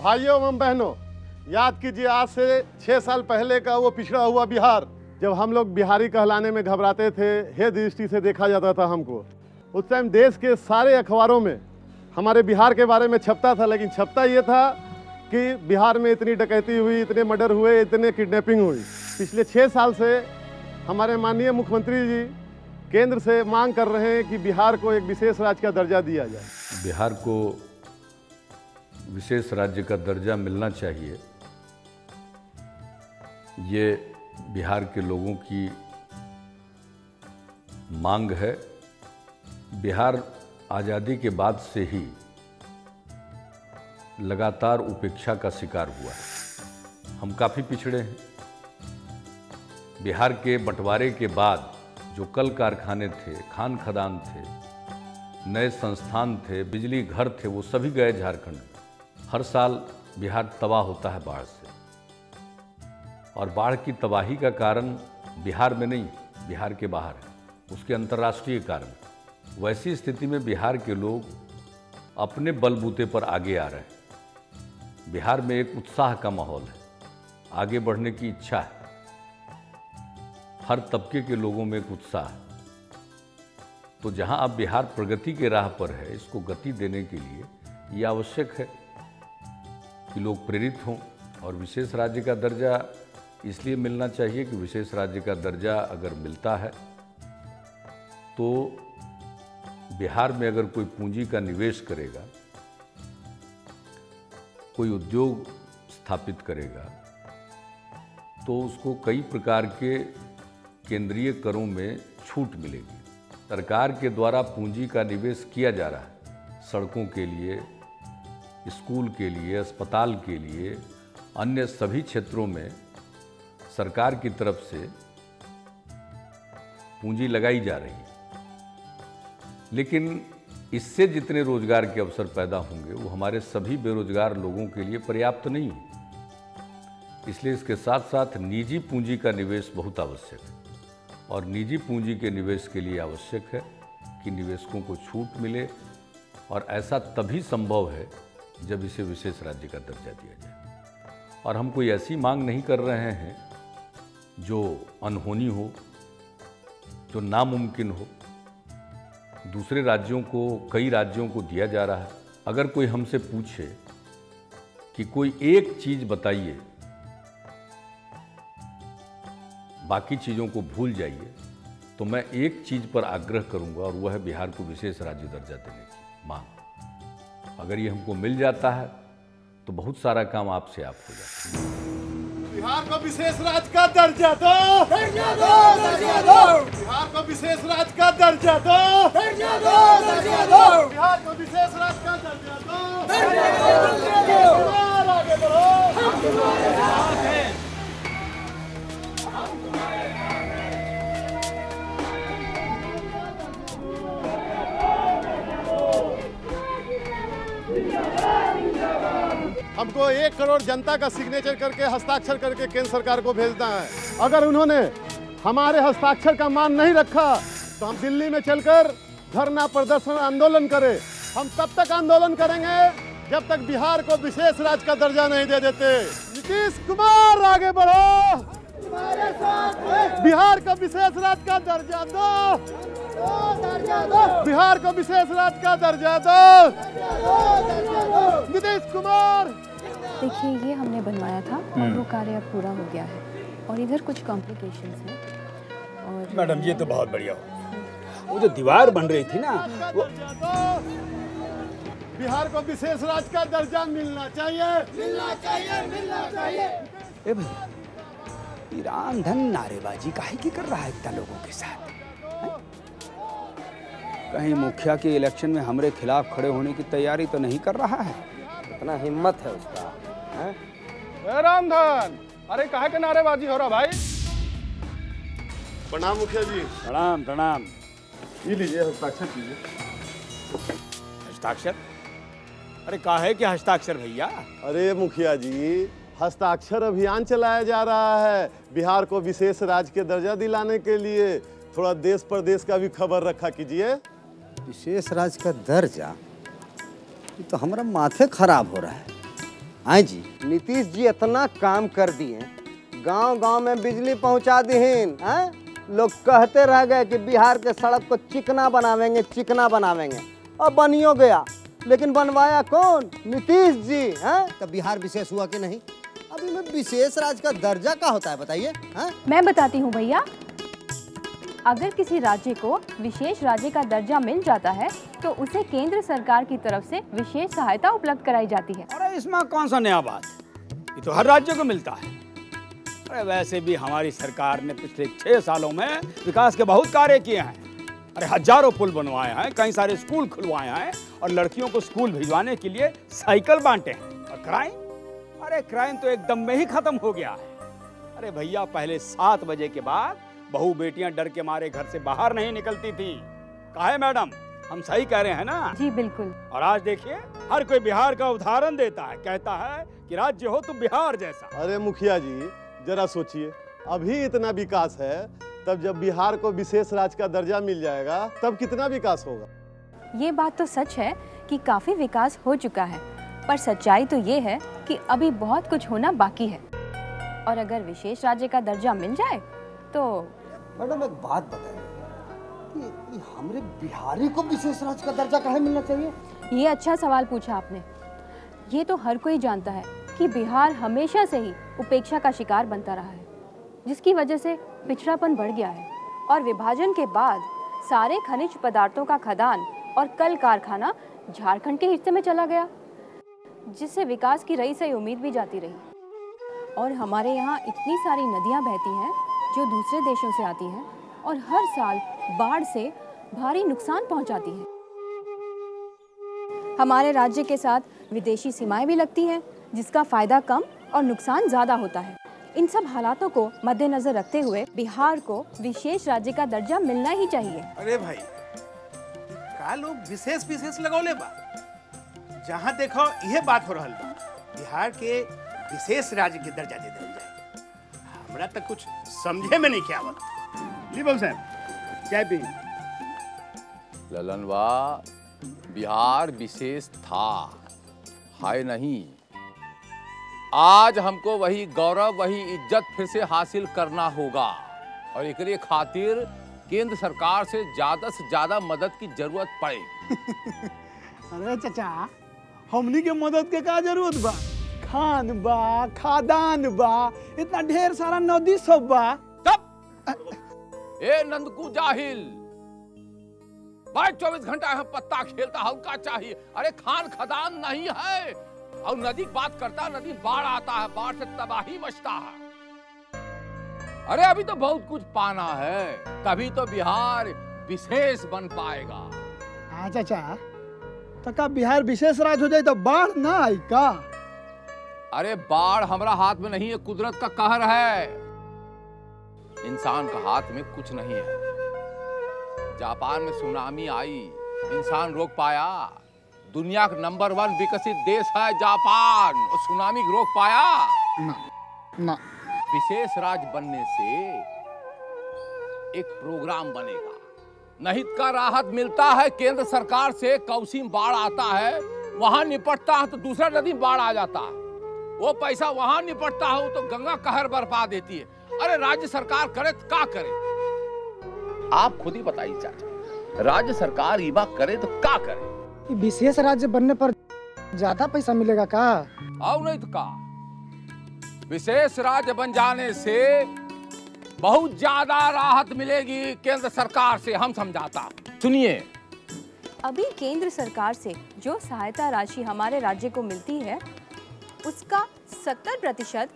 भाइयों एवं बहनों, याद कीजिए आज से 6 साल पहले का वो पिछड़ा हुआ बिहार, जब हम लोग बिहारी कहलाने में घबराते थे, हे दृष्टि से देखा जाता था हमको। उस टाइम देश के सारे अखबारों में हमारे बिहार के बारे में छपता था, लेकिन छपता ये था कि बिहार में इतनी डकैती हुई, इतने मर्डर हुए, इतने किडनैपिंग हुई। पिछले 6 साल से हमारे माननीय मुख्यमंत्री जी केंद्र से मांग कर रहे हैं कि बिहार को एक विशेष राज्य का दर्जा दिया जाए। बिहार को विशेष राज्य का दर्जा मिलना चाहिए, ये बिहार के लोगों की मांग है। बिहार आज़ादी के बाद से ही लगातार उपेक्षा का शिकार हुआ है। हम काफ़ी पिछड़े हैं। बिहार के बंटवारे के बाद जो कल कारखाने थे, खान खदान थे, नए संस्थान थे, बिजली घर थे, वो सभी गए झारखंड में। हर साल बिहार तबाह होता है बाढ़ से, और बाढ़ की तबाही का कारण बिहार में नहीं, बिहार के बाहर है, उसके अंतर्राष्ट्रीय कारण। वैसी स्थिति में बिहार के लोग अपने बलबूते पर आगे आ रहे हैं। बिहार में एक उत्साह का माहौल है, आगे बढ़ने की इच्छा है, हर तबके के लोगों में एक उत्साह है। तो जहां अब बिहार प्रगति के राह पर है, इसको गति देने के लिए ये आवश्यक है कि लोग प्रेरित हों। और विशेष राज्य का दर्जा इसलिए मिलना चाहिए कि विशेष राज्य का दर्जा अगर मिलता है तो बिहार में अगर कोई पूंजी का निवेश करेगा, कोई उद्योग स्थापित करेगा, तो उसको कई प्रकार के केंद्रीय करों में छूट मिलेगी। सरकार के द्वारा पूंजी का निवेश किया जा रहा है, सड़कों के लिए, स्कूल के लिए, अस्पताल के लिए, अन्य सभी क्षेत्रों में सरकार की तरफ से पूंजी लगाई जा रही है। लेकिन इससे जितने रोजगार के अवसर पैदा होंगे वो हमारे सभी बेरोजगार लोगों के लिए पर्याप्त नहीं है। इसलिए इसके साथ साथ निजी पूंजी का निवेश बहुत आवश्यक है, और निजी पूंजी के निवेश के लिए आवश्यक है कि निवेशकों को छूट मिले, और ऐसा तभी संभव है जब इसे विशेष राज्य का दर्जा दिया जाए। और हम कोई ऐसी मांग नहीं कर रहे हैं जो अनहोनी हो, जो नामुमकिन हो। दूसरे राज्यों को, कई राज्यों को दिया जा रहा है। अगर कोई हमसे पूछे कि कोई एक चीज़ बताइए, बाकी चीज़ों को भूल जाइए, तो मैं एक चीज़ पर आग्रह करूंगा, और वह है बिहार को विशेष राज्य दर्जा देने की मांग। अगर ये हमको मिल जाता है तो बहुत सारा काम आपसे आप हो जाता है। बिहार को विशेष राज्य का दर्जा दो, दर्जा दो, दर्जा दो। बिहार को विशेष राज्य का दर्जा दो, दर्जा दो, दर्जा दो। बिहार को विशेष राज्य का दर्जा दो, दर्जा दो, दर्जा दो। आगे बढ़ो, हम तुम्हारे साथ हैं। हमको 1 करोड़ जनता का सिग्नेचर करके, हस्ताक्षर करके केंद्र सरकार को भेजना है। अगर उन्होंने हमारे हस्ताक्षर का मान नहीं रखा तो हम दिल्ली में चलकर धरना, प्रदर्शन, आंदोलन करें। हम तब तक आंदोलन करेंगे जब तक बिहार को विशेष राज्य का दर्जा नहीं दे देते। नीतीश कुमार आगे बढ़ो, तुम्हारे साथ हैं। बिहार को विशेष राज्य का दर्जा दो, दर्जा दो। बिहार को विशेष राज्य का दर्जा दो, दर्जा दो। नीतीश कुमार। देखिए, ये हमने बनवाया था और वो कार्य अब पूरा हो गया है, और इधर कुछ कॉम्प्लिकेशंस हैं। और मैडम ये तो बहुत बढ़िया हो। वो जो दीवार बन रही थी ना, वो बिहार को विशेष राज्य का दर्जा मिलना चाहिए, मिलना चाहिए, मिलना चाहिए। ए भैया, ईरान धन नारेबाजी काहे की कर रहा है इतना लोगों के साथ? कहीं मुखिया के इलेक्शन में हमारे खिलाफ खड़े होने की तैयारी तो नहीं कर रहा है? इतना हिम्मत है उसका, हैं? रामधन, अरे काहे के नारेबाजी हो रहा भाई? प्रणाम मुखिया जी। प्रणाम प्रणाम। ये लीजिए, हस्ताक्षर कीजिए। हस्ताक्षर? अरे काहे के हस्ताक्षर भैया? अरे मुखिया जी, हस्ताक्षर अभियान चलाया जा रहा है बिहार को विशेष राज्य के दर्जा दिलाने के लिए। थोड़ा देश प्रदेश का भी खबर रखा कीजिए। विशेष राज्य का दर्जा? ये तो हमारा माथे खराब हो रहा है। हाँ जी, नीतीश जी इतना काम कर दिए, गांव-गांव में बिजली पहुंचा दी हैं। लोग कहते रह गए कि बिहार के सड़क को चिकना बनावेंगे, चिकना बनावेंगे, और बनियो गया। लेकिन बनवाया कौन? नीतीश जी। हैं? तो बिहार विशेष हुआ कि नहीं? अभी में विशेष राज्य का दर्जा क्या होता है बताइए? मैं बताती हूँ भैया। अगर किसी राज्य को विशेष राज्य का दर्जा मिल जाता है तो उसे केंद्र सरकार की तरफ से विशेष सहायता उपलब्ध कराई जाती है। अरे इसमें कौन सा नया बात? ये तो हर राज्य को मिलता है। अरे वैसे भी हमारी सरकार ने पिछले 6 सालों में विकास के बहुत कार्य किए हैं। अरे हजारों पुल बनवाए हैं, कई सारे स्कूल खुलवाए हैं, और लड़कियों को स्कूल भिजवाने के लिए साइकिल बांटे हैं। और क्राइम? अरे क्राइम तो एकदम में ही खत्म हो गया है। अरे भैया, पहले 7 बजे के बाद बहू बेटियां डर के मारे घर से बाहर नहीं निकलती थी। काहे मैडम, हम सही कह रहे हैं ना? जी बिल्कुल। और आज देखिए, हर कोई बिहार का उदाहरण देता है, कहता है कि राज्य हो तो बिहार जैसा। अरे मुखिया जी, जरा सोचिए, अभी इतना विकास है, तब जब बिहार को विशेष राज्य का दर्जा मिल जाएगा तब कितना विकास होगा। ये बात तो सच है कि काफी विकास हो चुका है, पर सच्चाई तो ये है कि अभी बहुत कुछ होना बाकी है। और अगर विशेष राज्य का दर्जा मिल जाए तो मैडम एक बात बताइए कि हमारे बिहारी को विशेष राज्य का दर्जा काहे मिलना चाहिए? ये अच्छा सवाल पूछा आपने। ये तो हर कोई जानता है कि बिहार हमेशा से ही उपेक्षा का शिकार बनता रहा है, जिसकी वजह से पिछड़ापन बढ़ गया है। और विभाजन के बाद सारे खनिज पदार्थों का खदान और कल कारखाना झारखंड के हिस्से में चला गया, जिससे विकास की रही सही उम्मीद भी जाती रही। और हमारे यहाँ इतनी सारी नदियाँ बहती हैं जो दूसरे देशों से आती हैं और हर साल बाढ़ से भारी नुकसान पहुँचाती हैं। हमारे राज्य के साथ विदेशी सीमाएं भी लगती हैं, जिसका फायदा कम और नुकसान ज़्यादा होता है। इन सब हालातों को मद्देनजर रखते हुए बिहार को विशेष राज्य का दर्जा मिलना ही चाहिए। अरे भाई, का लोग विशेष लगौले बा? जहाँ देखो यह बात हो रहा बा, बिहार के विशेष राज्य के दर्जा दे दिया जाए। हमरा तक कुछ समझे में नहीं क्या आवत। ली बाबू साहब, चाय पी। ललनवा, बिहार विशेष था, है नहीं। आज हमको वही गौरव, वही इज्जत फिर से हासिल करना होगा, और एकरे खातिर केंद्र सरकार से ज्यादा मदद की जरूरत पड़े। अरे चाचा, हमनी के मदद के का जरूरत बा? खान बा, खादान बा, इतना ढेर सारा नदी सब बा। तब ए नंदकू जाहिल, भाई 24 घंटा यहाँ पत्ता खेलता, हल्का चाहिए। अरे खान खदान नहीं है, और नदी बात करता, नदी बाढ़ आता है, बाढ़ से तबाही मचता है। अरे अभी तो बहुत कुछ पाना है, तभी तो बिहार विशेष बन पाएगा। हाँ चाचा, तो का बिहार विशेष राज्य हो जाए तो बाढ़ ना आई का? अरे बाढ़ हमारा हाथ में नहीं है, कुदरत का कहर है। इंसान का हाथ में कुछ नहीं है। जापान में सुनामी आई, इंसान रोक पाया। दुनिया का नंबर 1 विकसित देश है जापान, और सुनामी रोक पाया ना। विशेष राज्य बनने से एक प्रोग्राम बनेगा, नहीं का राहत मिलता है केंद्र सरकार से। कौसीम बाढ़ आता है, वहां निपटता है तो दूसरा नदी बाढ़ आ जाता है, वो पैसा वहां निपटता है तो गंगा कहर बरपा देती है। अरे राज्य सरकार करे तो क्या करे? आप खुद ही बताइए चाचा, राज्य सरकार ये बात करे तो क्या करे? विशेष राज्य बनने पर ज्यादा पैसा मिलेगा का? और नहीं तो का, विशेष राज्य बन जाने से बहुत ज्यादा राहत मिलेगी केंद्र सरकार से, हम समझाता। सुनिए, अभी केंद्र सरकार से जो सहायता राशि हमारे राज्य को मिलती है उसका 70%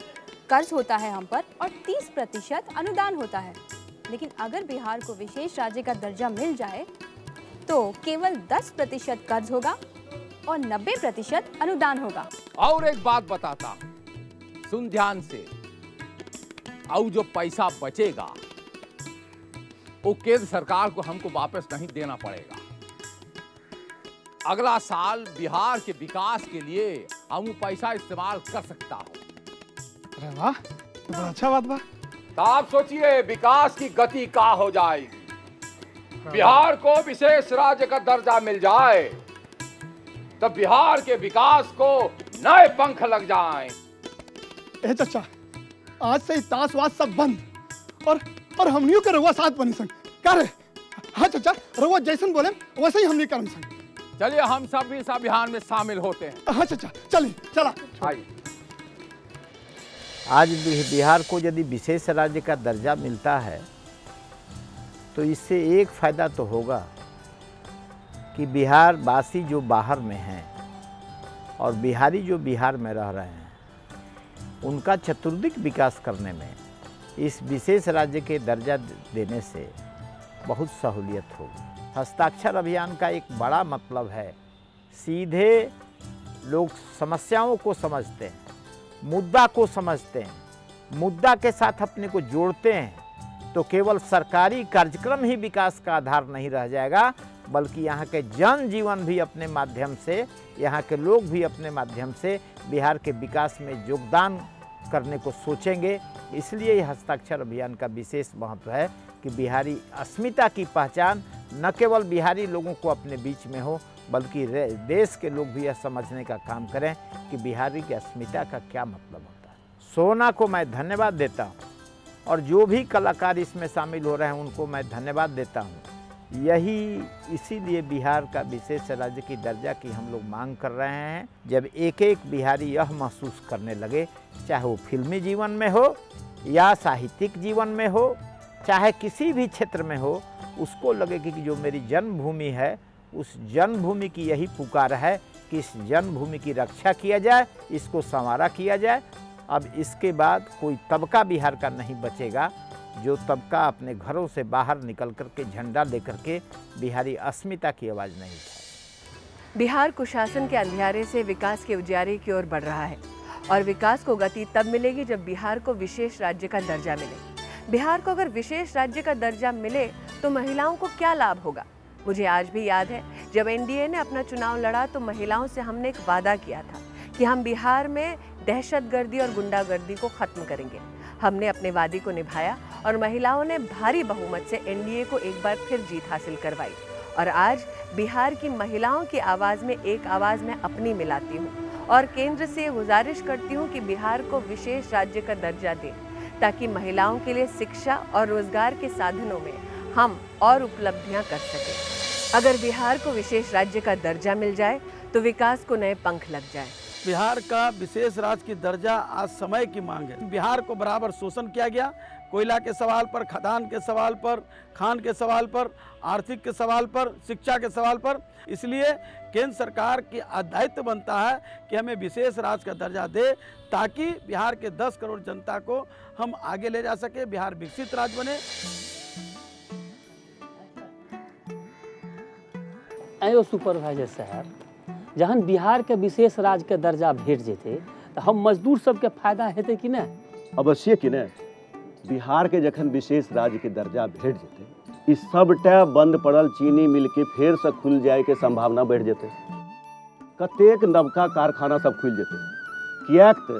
कर्ज होता है हम पर और 30% अनुदान होता है। लेकिन अगर बिहार को विशेष राज्य का दर्जा मिल जाए तो केवल 10% कर्ज होगा और 90% अनुदान होगा। और एक बात बताता हूं, सुन ध्यान से। और जो पैसा बचेगा वो केंद्र सरकार को हमको वापस नहीं देना पड़ेगा। अगला साल बिहार के विकास के लिए हम वो पैसा इस्तेमाल कर सकता हूं। अरे वाह, तो बड़ा अच्छा बात बा। तो आप सोचिए विकास की गति का हो जाएगी। बिहार को विशेष राज्य का दर्जा मिल जाए तो बिहार के विकास को नए पंख लग जाएं। ए चाचा, आज से ही ताशवाद सब बंद और हमनियों के रहुआ साथ बनी संग का रे? हाँ चाचा, रहुआ जैसन बोले वैसे ही हमनी करम संग। चलिए हम सब भी इस अभियान में शामिल होते हैं। हाँ चाचा, चलिए चला। आइए। आज बिहार को यदि विशेष राज्य का दर्जा मिलता है तो इससे एक फायदा तो होगा कि बिहार वासी जो बाहर में हैं और बिहारी जो बिहार में रह रहे हैं उनका चतुर्दिक विकास करने में इस विशेष राज्य के दर्जा देने से बहुत सहूलियत होगी। हस्ताक्षर अभियान का एक बड़ा मतलब है सीधे लोग समस्याओं को समझते हैं, मुद्दा को समझते हैं, मुद्दा के साथ अपने को जोड़ते हैं तो केवल सरकारी कार्यक्रम ही विकास का आधार नहीं रह जाएगा, बल्कि यहाँ के जन जीवन भी अपने माध्यम से, यहाँ के लोग भी अपने माध्यम से बिहार के विकास में योगदान करने को सोचेंगे। इसलिए यह हस्ताक्षर अभियान का विशेष महत्व है कि बिहारी अस्मिता की पहचान न केवल बिहारी लोगों को अपने बीच में हो बल्कि देश के लोग भी यह समझने का काम करें कि बिहारी की अस्मिता का क्या मतलब होता है। सोना को मैं धन्यवाद देता हूँ और जो भी कलाकार इसमें शामिल हो रहे हैं उनको मैं धन्यवाद देता हूँ। यही इसीलिए बिहार का विशेष राज्य की दर्जा की हम लोग मांग कर रहे हैं। जब एक एक बिहारी यह महसूस करने लगे, चाहे वो फिल्मी जीवन में हो या साहित्यिक जीवन में हो, चाहे किसी भी क्षेत्र में हो, उसको लगे कि जो मेरी जन्मभूमि है उस जन्मभूमि की यही पुकार है कि इस जन्मभूमि की रक्षा किया जाए, इसको संवारा किया जाए। अब इसके बाद कोई तबका बिहार का नहीं बचेगा जो तबका अपने घरों से बाहर निकल कर के झंडा लेकर के बिहारी अस्मिता की आवाज़ नहीं उठाए। बिहार कुशासन के अंधियारे से विकास के उजियारे की ओर बढ़ रहा है और विकास को गति तब मिलेगी जब बिहार को विशेष राज्य का दर्जा मिले। बिहार को अगर विशेष राज्य का दर्जा मिले तो महिलाओं को क्या लाभ होगा? मुझे आज भी याद है जब एनडीए ने अपना चुनाव लड़ा तो महिलाओं से हमने एक वादा किया था कि हम बिहार में दहशतगर्दी और गुंडागर्दी को खत्म करेंगे। हमने अपने वादे को निभाया और महिलाओं ने भारी बहुमत से एनडीए को एक बार फिर जीत हासिल करवाई। और आज बिहार की महिलाओं की आवाज़ में एक आवाज़ मैं अपनी मिलाती हूँ और केंद्र से गुजारिश करती हूँ कि बिहार को विशेष राज्य का दर्जा दें ताकि महिलाओं के लिए शिक्षा और रोजगार के साधनों में हम और उपलब्धियाँ कर सकें। अगर बिहार को विशेष राज्य का दर्जा मिल जाए तो विकास को नए पंख लग जाए। बिहार का विशेष राज्य की दर्जा आज समय की मांग है। बिहार को बराबर शोषण किया गया, कोयला के सवाल पर, खदान के सवाल पर, खान के सवाल पर, आर्थिक के सवाल पर, शिक्षा के सवाल पर। इसलिए केंद्र सरकार की दायित्व बनता है कि हमें विशेष राज्य का दर्जा दे ताकि बिहार के 10 करोड़ जनता को हम आगे ले जा सके, बिहार विकसित राज्य बने। आयो सुपरवाइजर साहब, जहन बिहार के विशेष राज्य के दर्जा भेट जेते तो हम मजदूर सबके फायदा हेतै कि नहीं? अवश्य कि नहीं। बिहार के जखन विशेष राज्य के दर्जा भेट जेते इस सबटा बंद पड़ल चीनी मिल के फेर से खुल जाए के संभावना बढ़ जेते। कतेक नवका कारखाना सब खुल जेते, कियाक त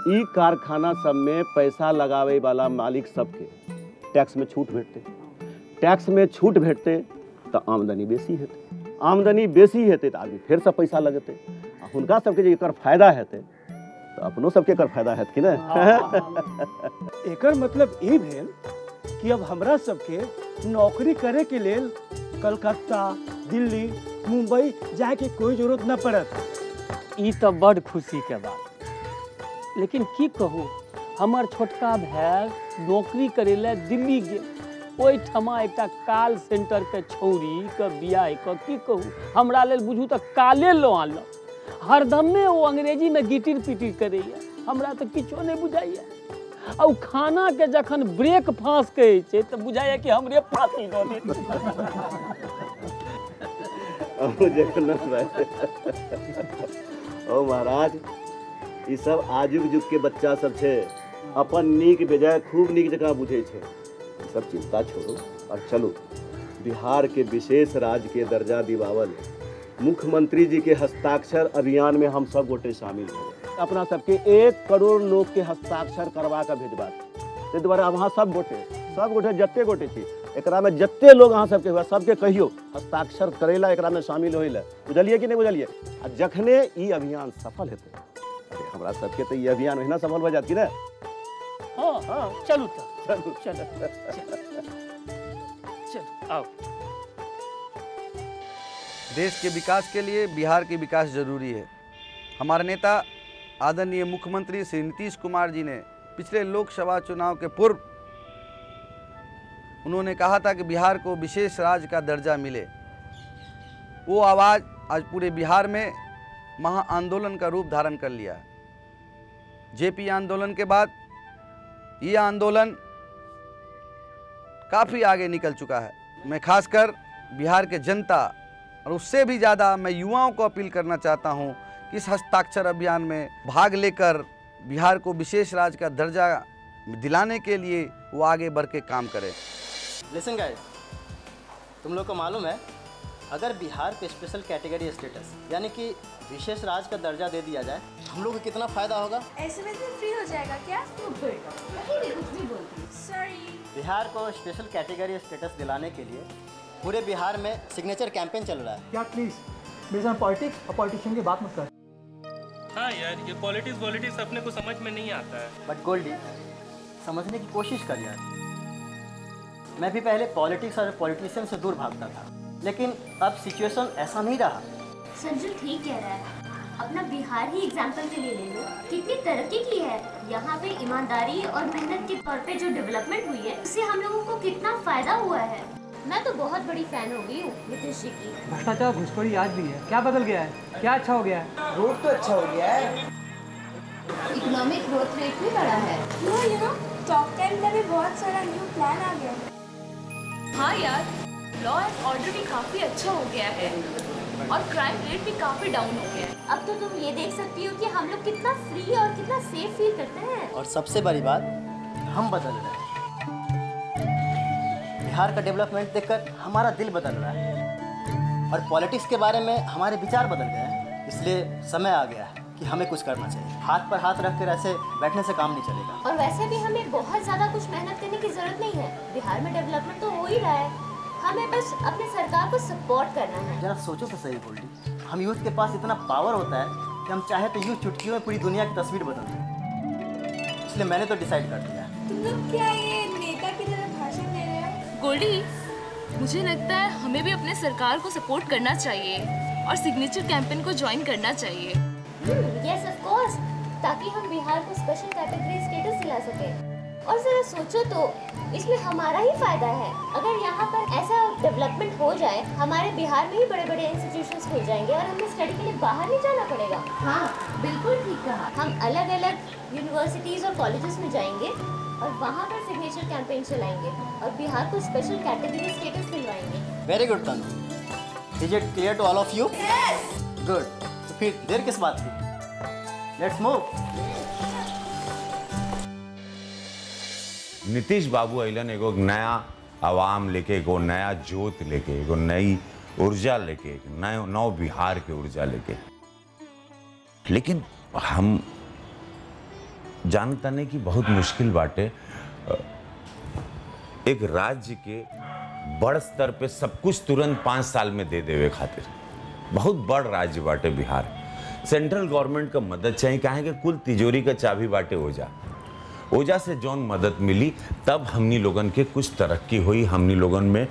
ई कारखाना सब में पैसा लगावे वाला मालिक सबके टैक्स में छूट भेटते। टैक्स में छूट भेटते तो आमदनी बेसी हेतै, आमदनी बेसी हेतै तो आदमी फेर से पैसा लगते, हुनका सबके जे एकर फायदा हेतै तो अपनो सबके एकर फायदा हेत कि नहीं। एकर मतलब ई भेल कि अब हमरा सबके नौकरी करे के लेल कलकत्ता, दिल्ली, मुंबई जाए के कोई जरूरत न पड़त। ई तो बड़ खुशी के बात। लेकिन की कहूँ, हमार छोटका भाई नौकरी करे ले दिल्ली गेल, ओहि ठमा एकटा कॉल सेंटर के छौरी के बियाह के की कहूँ, हमरा लेल बुझू तो काले लो आनल। हरदमे वो अंग्रेजी में गिटिर पिटिर करैया, हमरा तो किछो नहीं बुझाइया। और खाना के जखन ब्रेक फांस कहे छे तो बुझाइया कि हमरे फांसी दो दे। ओ महाराज, ये सब आजुक जुग के बच्चा सब छे, अपन नीक बेजाय खूब नीक जगह बुझे छे। सब चिंता छोड़ो और चलो बिहार के विशेष राज्य के दर्जा दिवावल मुख्यमंत्री जी के हस्ताक्षर अभियान में हम सब गोटे शामिल हो। अपना सबके 1 करोड़ लोग के हस्ताक्षर करवा कर भेजबा। ते द्वारा वहाँ सब गोटे जत्ते गोटे थी एकरा में जत्ते लोग अहाँ सबके हुआ सबके कहियो हस्ताक्षर करेला एकरा में शामिल होइला। बुझलिए कि नहीं बुझलिए? आ जखने ई अभियान सफल हेतै, अरे हमरा सबके तो ये अभियान ओहिना सफल हो जात कि ना? हाँ हाँ, चलू चलू आओ। देश के विकास के लिए बिहार की विकास जरूरी है। हमारे नेता आदरणीय मुख्यमंत्री श्री नीतीश कुमार जी ने पिछले लोकसभा चुनाव के पूर्व उन्होंने कहा था कि बिहार को विशेष राज्य का दर्जा मिले। वो आवाज़ आज पूरे बिहार में महा आंदोलन का रूप धारण कर लिया है। जेपी आंदोलन के बाद ये आंदोलन काफ़ी आगे निकल चुका है। मैं खासकर बिहार के जनता और उससे भी ज़्यादा मैं युवाओं को अपील करना चाहता हूं कि इस हस्ताक्षर अभियान में भाग लेकर बिहार को विशेष राज्य का दर्जा दिलाने के लिए वो आगे बढ़ के काम करें। लिसन गाइस, तुम लोग को मालूम है अगर बिहार को स्पेशल कैटेगरी स्टेटस यानी कि विशेष राज्य का दर्जा दे दिया जाए हम लोग को कितना फ़ायदा होगा? ऐसे में फ्री हो जाएगा क्या? सॉरी। बिहार को स्पेशल कैटेगरी स्टेटस दिलाने के लिए पूरे बिहार में सिग्नेचर कैंपेन चल रहा है। क्या प्लीज मेरे साथ पॉलिटिक्स और पॉलिटिशियन की बात मत कर। हाँ यार, ये पॉलिटिक्स अपने को समझ में नहीं आता है। बट गोल्डी, समझने की कोशिश कर यार। मैं भी पहले पॉलिटिक्स और पॉलिटिशियन से दूर भागता था, लेकिन अब सिचुएशन ऐसा नहीं रहा। संजू ठीक कह रहा है। अपना बिहार ही एग्जाम्पल के लिए ले लो, कितनी तरक्की की है। यहाँ पे ईमानदारी और मेहनत के तौर पे जो डेवलपमेंट हुई है उससे हम लोगों को कितना फायदा हुआ है। मैं तो बहुत बड़ी फैन हो गई हूँ नीतीश जी की। भ्रष्टाचार घुसखोरी आज भी है, क्या बदल गया है? क्या अच्छा हो गया है? रोड तो अच्छा हो गया है, इकोनॉमिक ग्रोथ रेट भी बढ़ा है। टॉप 10 में भी बहुत सारा न्यू प्लान आ गया। हाँ यार, लॉ एंड ऑर्डर भी काफ़ी अच्छा हो गया है और क्राइम रेट भी काफ़ी डाउन हो गया है। अब तो तुम ये देख सकती हो कि हम लोग कितना फ्री और कितना सेफ फील करते हैं। और सबसे बड़ी बात, हम बदल रहे हैं। बिहार का डेवलपमेंट देखकर हमारा दिल बदल रहा है और पॉलिटिक्स के बारे में हमारे विचार बदल गए हैं। इसलिए समय आ गया है कि हमें कुछ करना चाहिए। हाथ पर हाथ रखकर ऐसे बैठने से काम नहीं चलेगा। और वैसे भी हमें बहुत ज़्यादा कुछ मेहनत करने की जरूरत नहीं है। बिहार में डेवलपमेंट तो हो ही रहा है, हमें बस अपनी सरकार को सपोर्ट करना है। जरा सोचो तो सही गोल्डी, हम यूथ के पास इतना पावर होता है कि हम चाहे तो यूथ चुटकियों में पूरी दुनिया की तस्वीर बदल दें। इसलिए मैंने तो डिसाइड कर दिया। तुम लोग क्या ये नेता की तरह भाषण दे रहे हो? गोल्डी, मुझे लगता है हमें भी अपने सरकार को सपोर्ट करना चाहिए और सिग्नेचर कैंपेन को ज्वाइन करना चाहिए। यस ऑफ कोर्स, ताकि हम बिहार को स्पेशल कैटेगरी स्टेटस दिला सकें। और जरा सोचो तो इसमें हमारा ही फायदा है। अगर यहाँ पर ऐसा डेवलपमेंट हो जाए, हमारे बिहार में ही बड़े बड़े इंस्टीट्यूशंस खुल जाएंगे और हमें स्टडी के लिए बाहर नहीं जाना पड़ेगा। हाँ बिल्कुल ठीक कहा। हम अलग अलग यूनिवर्सिटीज़ और कॉलेजेस में जाएंगे और वहाँ पर सिग्नेचर कैंपेन चलाएंगे और बिहार को स्पेशल कैटेगरी स्टेटस दिलवाएंगे। Very good Tanu. Is it clear to all of you? Good. तो फिर देर किस बात की? Let's move. नीतीश बाबू अइलन एगो नया आवाम लेके, एगो नया जोत लेके, एगो नई ऊर्जा लेके, एक नौ बिहार के ऊर्जा लेके। लेकिन हम जानता नहीं कि बहुत मुश्किल बाटे एक राज्य के बड़ स्तर पे सब कुछ तुरंत 5 साल में दे देवे खातिर। बहुत बड़ राज्य बाटे बिहार। सेंट्रल गवर्नमेंट का मदद चाहिए, काहे कि कुल तिजोरी का चाबी बाटे ओजा से जौन मदद मिली तब हमनी लोगन के कुछ तरक्की हुई। हमनी लोगन में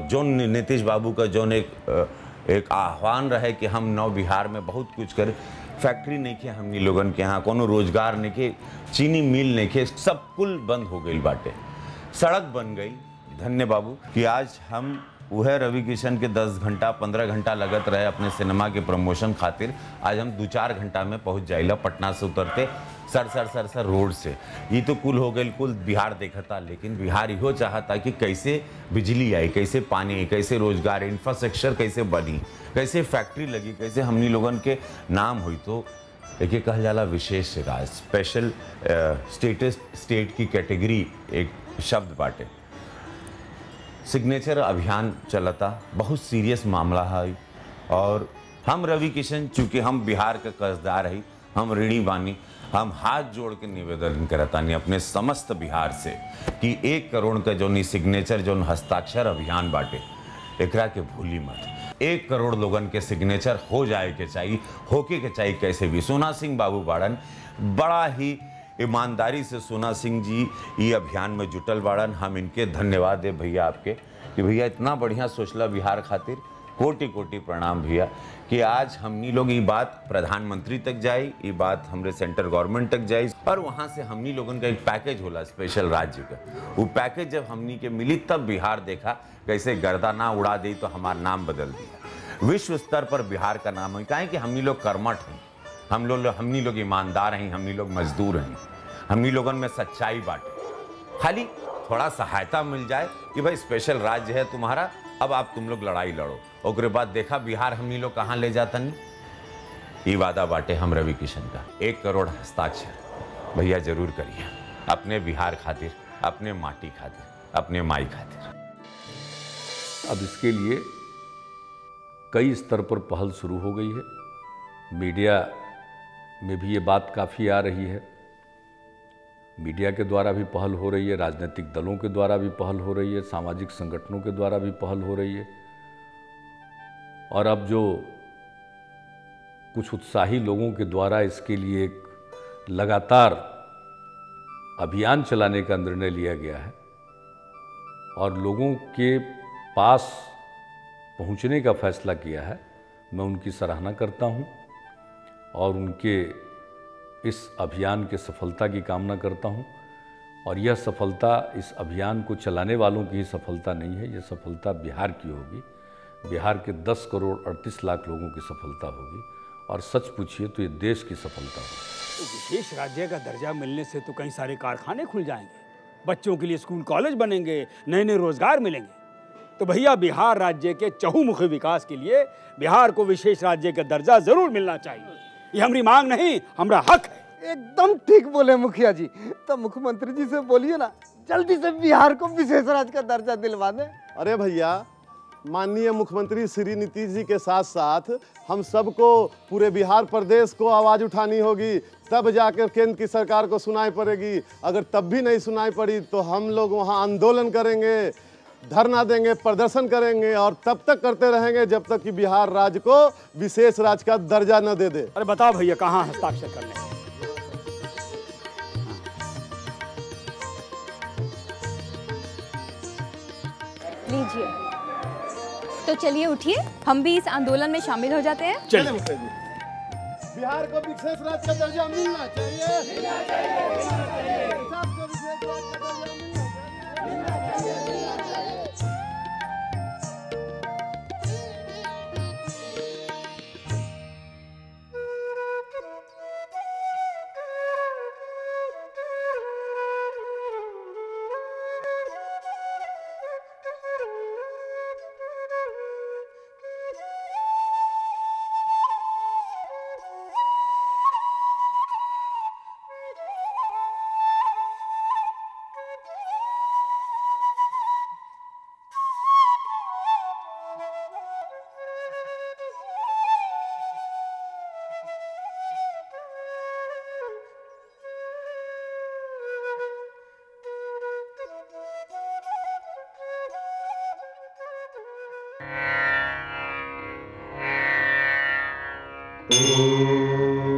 जौन नीतीश बाबू का जौन एक आह्वान रहे कि हम नौ बिहार में बहुत कुछ कर, फैक्ट्री नहीं के हमनी लोगन के यहाँ कोनो रोजगार नहीं के, चीनी मिल नहीं के, सब कुल बंद हो गई बाटे। सड़क बन गई। धन्य बाबू कि आज हम वह रवि किशन के 10 घंटा 15 घंटा लगत रहे अपने सिनेमा के प्रमोशन खातिर, आज हम 2-4 घंटा में पहुँच जाइला। पटना से उतरते सर रोड से। ये तो कुल हो गई, कुल बिहार देखा था, लेकिन बिहार इहो चाहता कि कैसे बिजली आई, कैसे पानी आई, कैसे रोजगार, इंफ्रास्ट्रक्चर कैसे बनी, कैसे फैक्ट्री लगी, कैसे हमनी लोगन के नाम हुई। तो एक कहल जाला विशेष राज्य, स्पेशल स्टेटस, स्टेट की कैटेगरी एक शब्द बाटे। सिग्नेचर अभियान चलता, बहुत सीरियस मामला है। और हम रवि किशन, चूँकि हम बिहार के कर्जदार है, हम ऋणी बानी, हम हाथ जोड़ के निवेदन करतानी अपने समस्त बिहार से कि 1 करोड़ का जो सिग्नेचर, जो हस्ताक्षर अभियान बाटे, एकरा के भूली मत। 1 करोड़ लोगन के सिग्नेचर हो जाए के चाहिए, होके के चाहिए कैसे भी। सोना सिंह बाबू बाड़न, बड़ा ही ईमानदारी से सोना सिंह जी ये अभियान में जुटल बाड़न। हम इनके धन्यवाद दे भैया आपके, कि भैया इतना बढ़िया सोचला बिहार खातिर। कोटि कोटि प्रणाम भैया, कि आज हमनी लोग ये बात प्रधानमंत्री तक जाई, ये बात हमरे सेंट्रल गवर्नमेंट तक जाई, और वहाँ से हमनी लोगन का एक पैकेज होला स्पेशल राज्य का। वो पैकेज जब हमनी के मिली, तब बिहार देखा कैसे गर्दा ना उड़ा दी तो हमारा नाम बदल दिया। विश्व स्तर पर बिहार का नाम है, काहे कि हमनी लोग कर्मठ हैं, हमनी लोग ईमानदार हैं, हमनी लोग मजदूर हैं, हमनी लोगन में सच्चाई बाटे। खाली थोड़ा सहायता मिल जाए कि भाई स्पेशल राज्य है तुम्हारा, अब आप तुम लोग लड़ाई लड़ो, और बाद देखा बिहार हमनी लोग कहाँ ले जाता नहीं। ये वादा बाटे हम रवि किशन का। 1 करोड़ हस्ताक्षर भैया जरूर करिए, अपने बिहार खातिर, अपने माटी खातिर, अपने माई खातिर। अब इसके लिए कई स्तर पर पहल शुरू हो गई है। मीडिया में भी ये बात काफ़ी आ रही है, मीडिया के द्वारा भी पहल हो रही है, राजनीतिक दलों के द्वारा भी पहल हो रही है, सामाजिक संगठनों के द्वारा भी पहल हो रही है। और अब जो कुछ उत्साही लोगों के द्वारा इसके लिए एक लगातार अभियान चलाने का निर्णय लिया गया है, और लोगों के पास पहुंचने का फैसला किया है, मैं उनकी सराहना करता हूं और उनके इस अभियान के सफलता की कामना करता हूं। और यह सफलता इस अभियान को चलाने वालों की ही सफलता नहीं है, यह सफलता बिहार की होगी, बिहार के 10 करोड़ 38 लाख लोगों की सफलता होगी, और सच पूछिए तो ये देश की सफलता होगी। तो विशेष राज्य का दर्जा मिलने से तो कई सारे कारखाने खुल जाएंगे, बच्चों के लिए स्कूल कॉलेज बनेंगे, नए नए रोजगार मिलेंगे। तो भैया बिहार राज्य के चहुमुखी विकास के लिए बिहार को विशेष राज्य का दर्जा जरूर मिलना चाहिए। ये हमारी मांग नहीं, हमारा हक है। एकदम ठीक बोले मुखिया जी। तो मुख्यमंत्री जी से बोलिए ना, जल्दी से बिहार को विशेष राज्य का दर्जा दिलवा दें। अरे भैया, माननीय मुख्यमंत्री श्री नीतीश जी के साथ साथ हम सबको, पूरे बिहार प्रदेश को आवाज़ उठानी होगी, तब जाकर केंद्र की सरकार को सुनाई पड़ेगी। अगर तब भी नहीं सुनाई पड़ी तो हम लोग वहाँ आंदोलन करेंगे, धरना देंगे, प्रदर्शन करेंगे, और तब तक करते रहेंगे जब तक कि बिहार राज्य को विशेष राज्य का दर्जा न दे दे। अरे बताओ भैया, कहाँ हस्ताक्षर करने हैं? लीजिए। तो चलिए उठिए, हम भी इस आंदोलन में शामिल हो जाते हैं। चलिए मुखिया जी, बिहार को विशेष राज्य का दर्जा मिलना चाहिए, मिलना चाहिए, मिलना चाहिए। सबको विशेष राज्य का दर्जा मिलना चाहिए। Oh